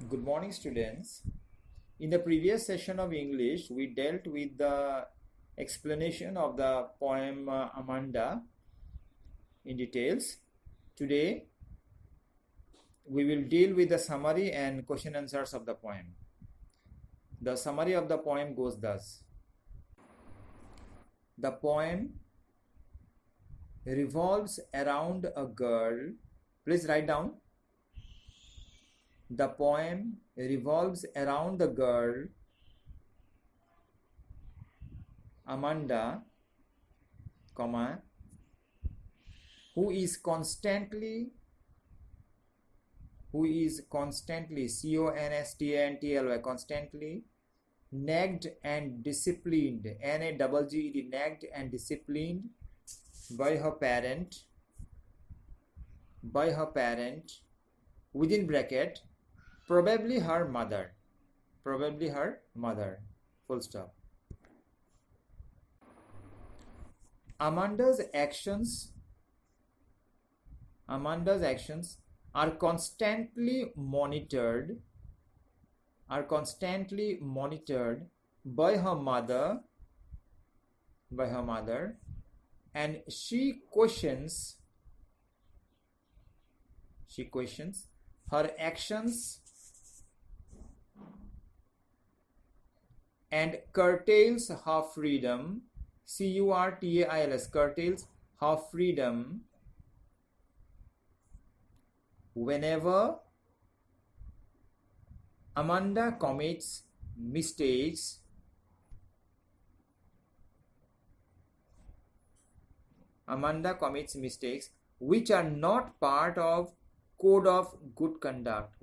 Good morning, students. In the previous session of English, we dealt with the explanation of the poem Amanda in details. Today, we will deal with the summary and question answers of the poem. The summary of the poem goes thus. The poem revolves around a girl. Please write down. The poem revolves around the girl Amanda, who is constantly constantly nagged and disciplined, N-A-G-G-E-D, nagged and disciplined by her parent, within bracket, probably her mother, full stop. Amanda's actions are constantly monitored by her mother, and she questions her actions and curtails her freedom, curtails her freedom whenever Amanda commits mistakes which are not part of code of good conduct,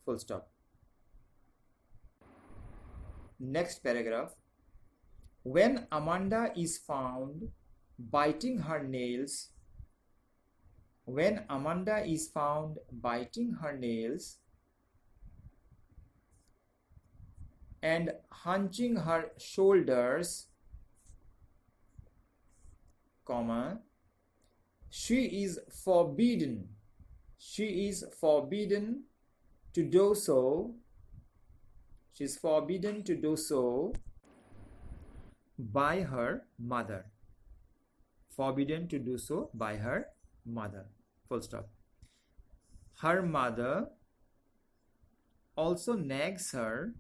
full stop. Next paragraph. When Amanda is found biting her nails and hunching her shoulders, she is forbidden to do so by her mother. Full stop. Her mother also nags her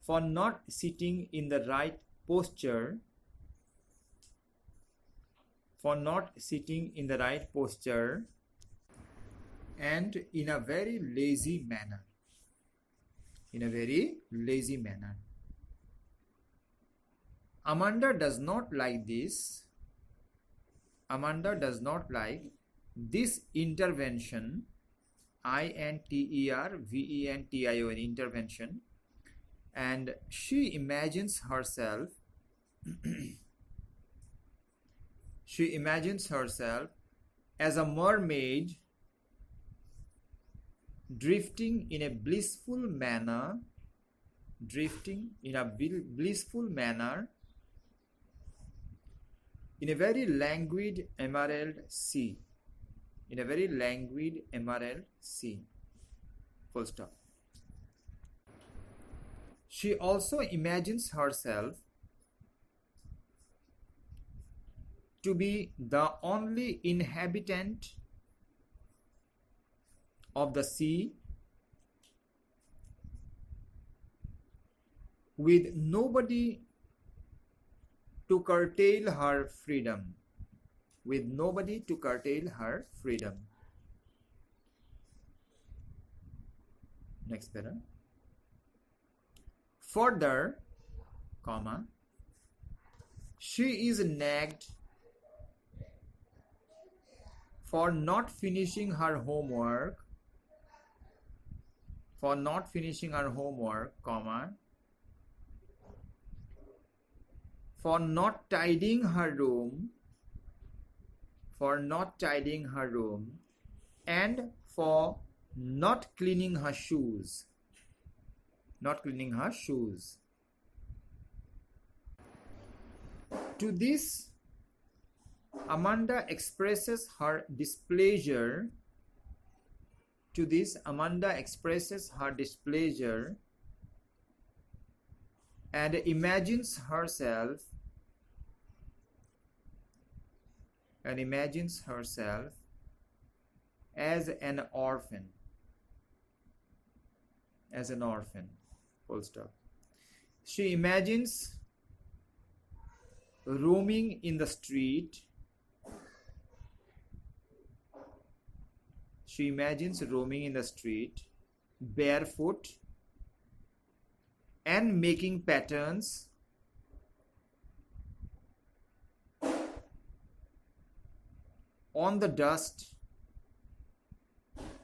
for not sitting in the right posture and in a very lazy manner. Amanda does not like this intervention, intervention, and she imagines herself as a mermaid drifting in a blissful manner in a very languid emerald sea. Full stop. She also imagines herself to be the only inhabitant of the sea, with nobody to curtail her freedom. Next paragraph. Further, she is nagged for not finishing her homework, for not tidying her room, and for not cleaning her shoes. To this, Amanda expresses her displeasure to this. Amanda expresses her displeasure and imagines herself as an orphan. Full stop. She imagines roaming in the street. Barefoot and making patterns on the dust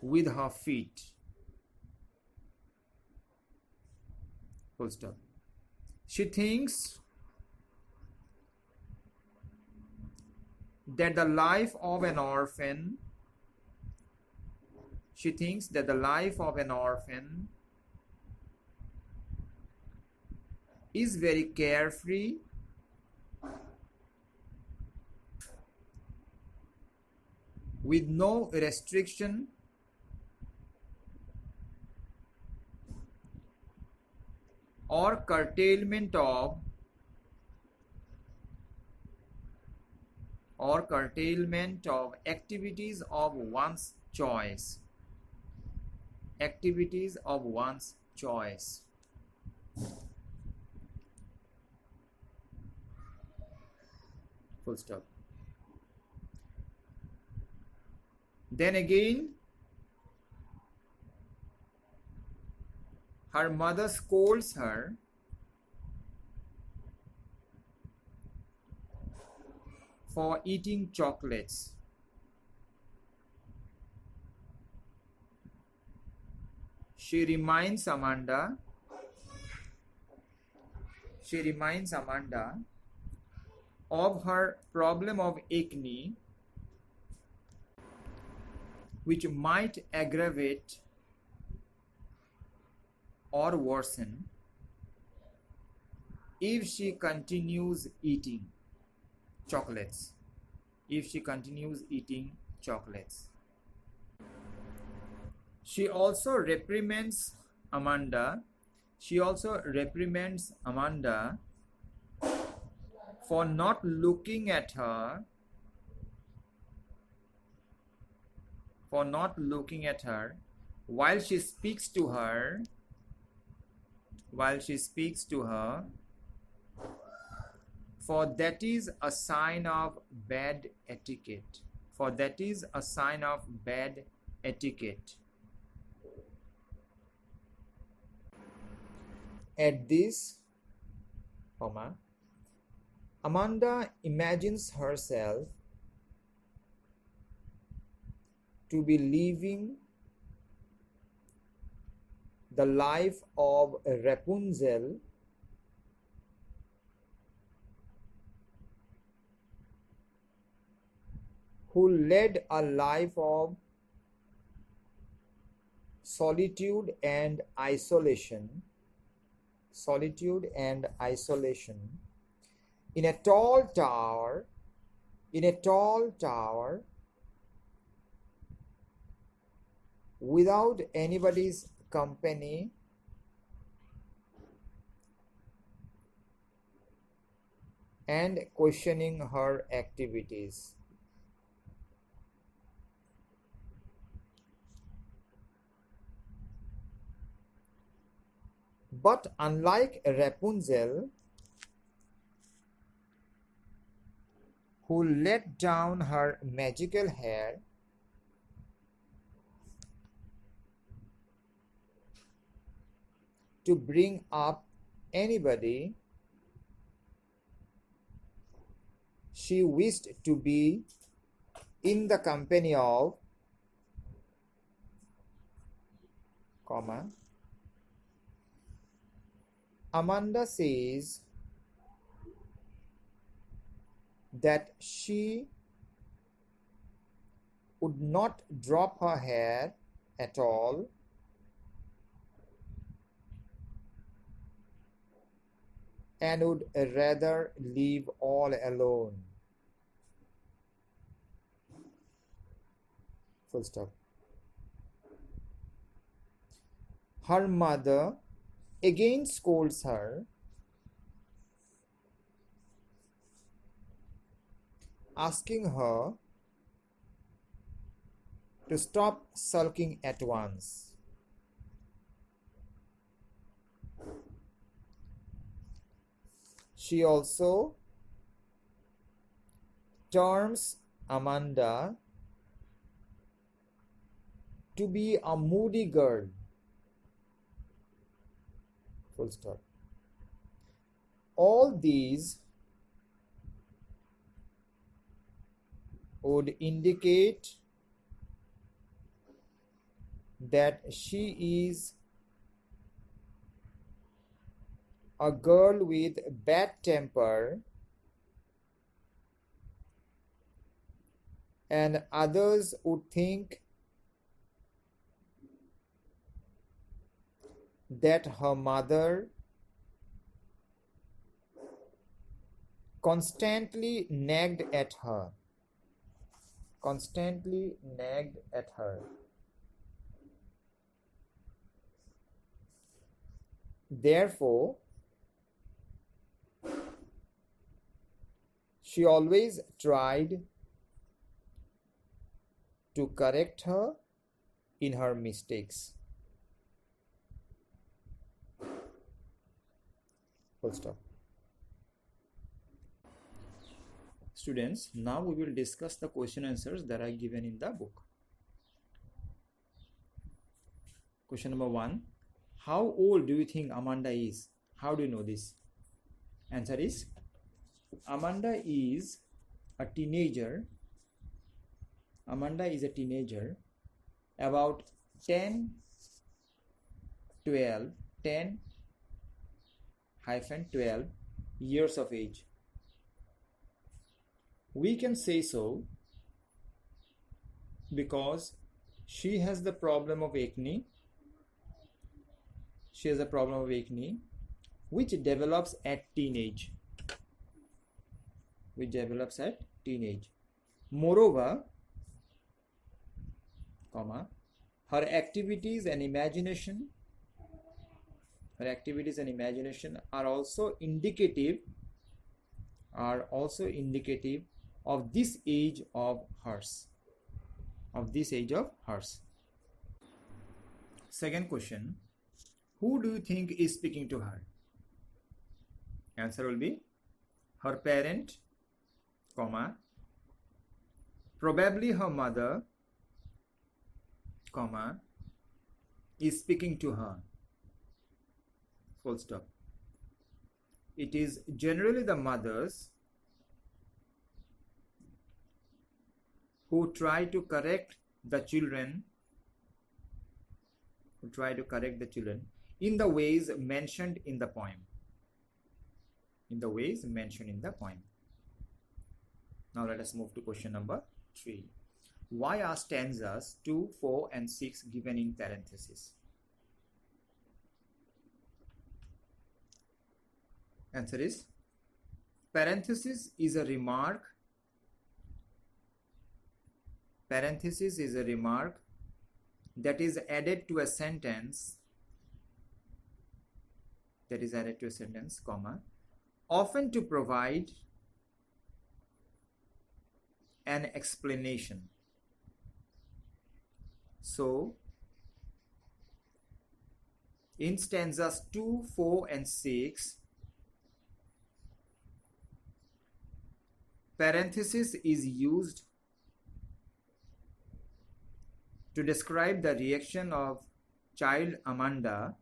with her feet. Full stop. She thinks that the life of an orphan is very carefree with no restriction or curtailment of activities of one's choice. Full stop. Then again, her mother scolds her for eating chocolates. She reminds Amanda of her problem of acne, which might aggravate or worsen if she continues eating chocolates. She also reprimands Amanda for not looking at her while she speaks to her, for that is a sign of bad etiquette. At this, Amanda imagines herself to be living the life of Rapunzel, who led a life of solitude and isolation in a tall tower without anybody's company, and questioning her activities. But unlike Rapunzel, who let down her magical hair to bring up anybody, she wished to be in the company of, Amanda says that she would not drop her hair at all and would rather leave all alone. Full stop. Her mother again scolds her, asking her to stop sulking at once. She also terms Amanda to be a moody girl. Full stop. All these would indicate that she is a girl with bad temper, and others would think that her mother constantly nagged at her. Therefore, she always tried to correct her in her mistakes. Full stop. Students, now we will discuss the question answers that are given in the book. Question number 1. How old do you think Amanda is? How do you know this? Answer is, Amanda is a teenager. Amanda is a teenager, about 10 -12 years of age. We can say so because she has the problem of acne. She has a problem of acne which develops at teenage. Moreover, her activities and imagination are also indicative of this age of hers. Second question, who do you think is speaking to her? Answer will be her parent, probably her mother, is speaking to her. Full stop. It is generally the mothers who try to correct the children in the ways mentioned in the poem. Now let us move to question number 3. Why are stanzas 2, 4 and 6 given in parentheses? Answer is, parenthesis is a remark that is added to a sentence, often to provide an explanation. So, in stanzas 2, 4 and 6, parenthesis is used to describe the reaction of child Amanda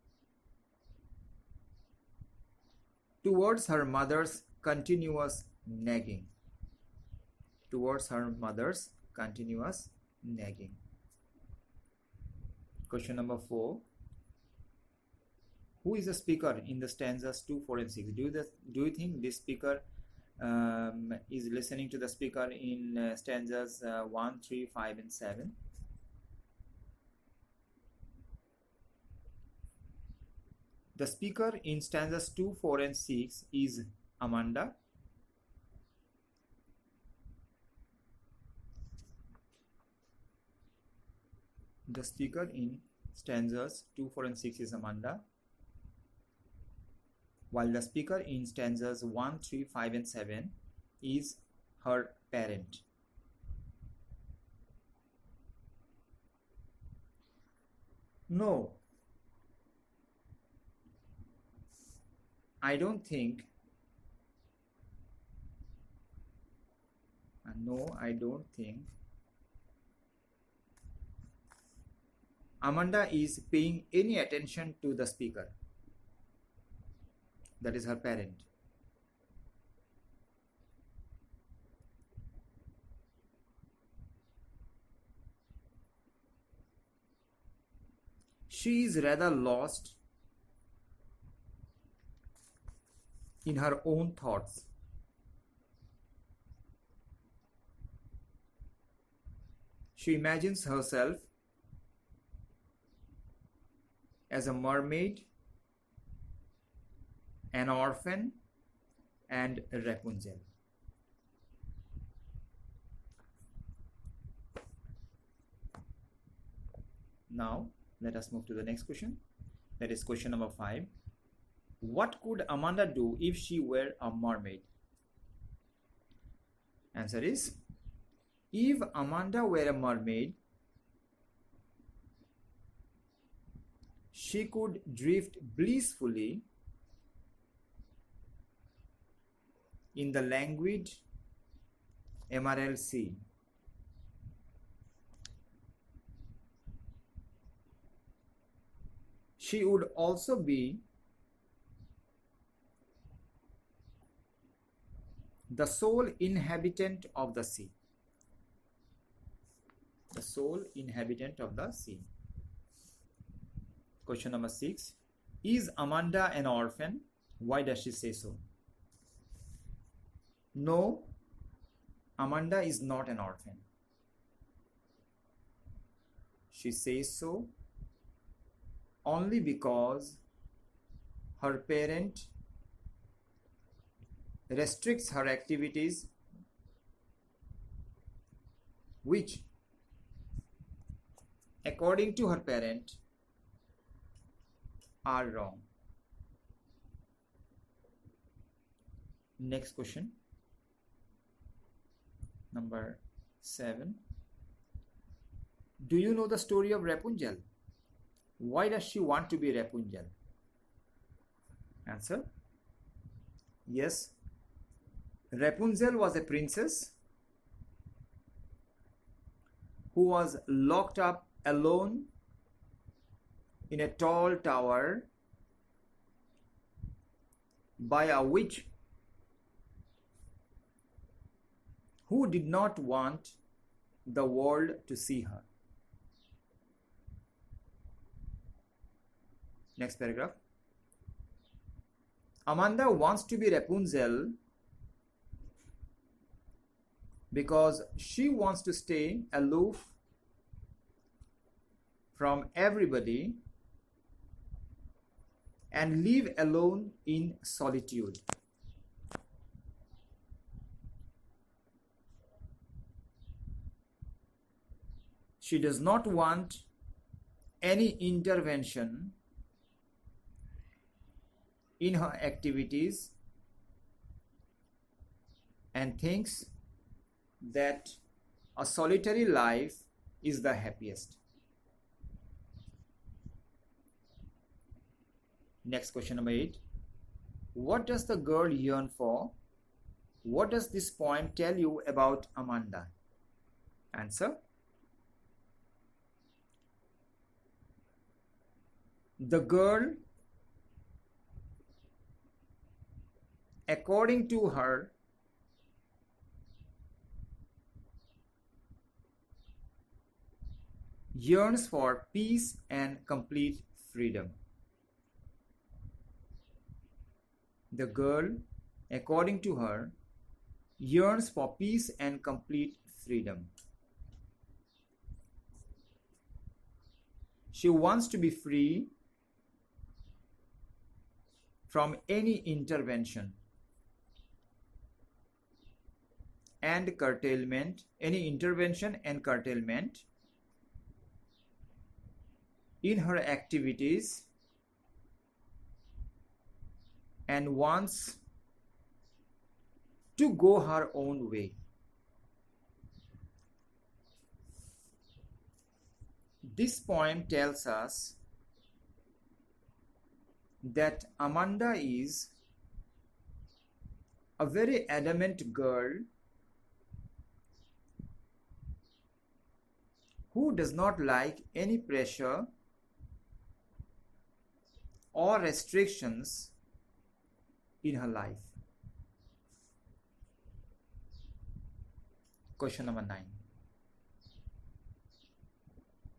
towards her mother's continuous nagging. Question number 4. Who is the speaker in the stanzas 2, 4 and 6? Do you think this speaker is listening to the speaker in stanzas 1, 3, 5 and 7? The speaker in stanzas 2, 4 and 6 is Amanda. The speaker in stanzas 2, 4 and 6 is Amanda, while the speaker in stanzas 1, 3, 5 and 7 is her parent. No, I don't think. No, I don't think Amanda is paying any attention to the speaker. That is her parent. She is rather lost in her own thoughts. She imagines herself as a mermaid, an orphan, and Rapunzel. Now, let us move to the next question. That is question number 5. What could Amanda do if she were a mermaid? Answer is, if Amanda were a mermaid, she could drift blissfully in the languid Emerald Sea. She would also be the sole inhabitant of the sea. The sole inhabitant of the sea. Question number 6. Is Amanda an orphan? Why does she say so? No, Amanda is not an orphan. She says so only because her parent restricts her activities, which, according to her parent, are wrong. Next question, number 7. Do you know the story of Rapunzel? Why does she want to be Rapunzel? Answer: yes. Rapunzel was a princess who was locked up alone in a tall tower by a witch who did not want the world to see her. Next paragraph. Amanda wants to be Rapunzel because she wants to stay aloof from everybody and live alone in solitude. She does not want any intervention in her activities and thinks that a solitary life is the happiest. Next question, number 8. What does the girl yearn for? What does this poem tell you about Amanda? Answer: the girl, according to her, yearns for peace and complete freedom. The girl, according to her, yearns for peace and complete freedom. She wants to be free from any intervention and curtailment, in her activities and wants to go her own way. This poem tells us that Amanda is a very adamant girl who does not like any pressure or restrictions in her life. Question number 9.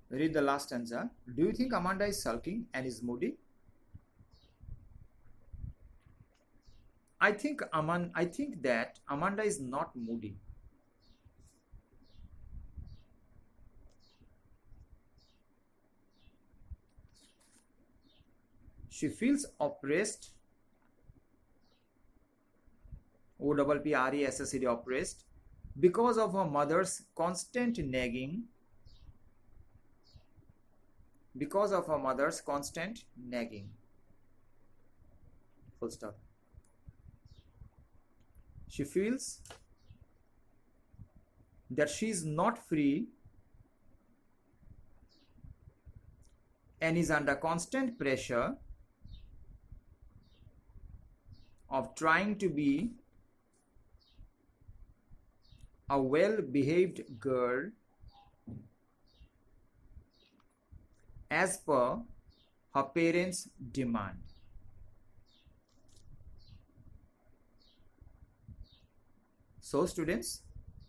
Read the last stanza. Do you think Amanda is sulking and is moody? I think that Amanda is not moody. She feels oppressed, O-P-P-R-E-S-S-E-D, oppressed, because of her mother's constant nagging. Because of her mother's constant nagging. Full stop. She feels that she is not free and is under constant pressure of trying to be a well-behaved girl as per her parents' demand. So students,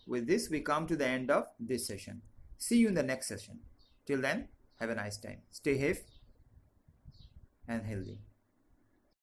with this we come to the end of this session. See you in the next session. Till then, have a nice time. Stay safe and healthy.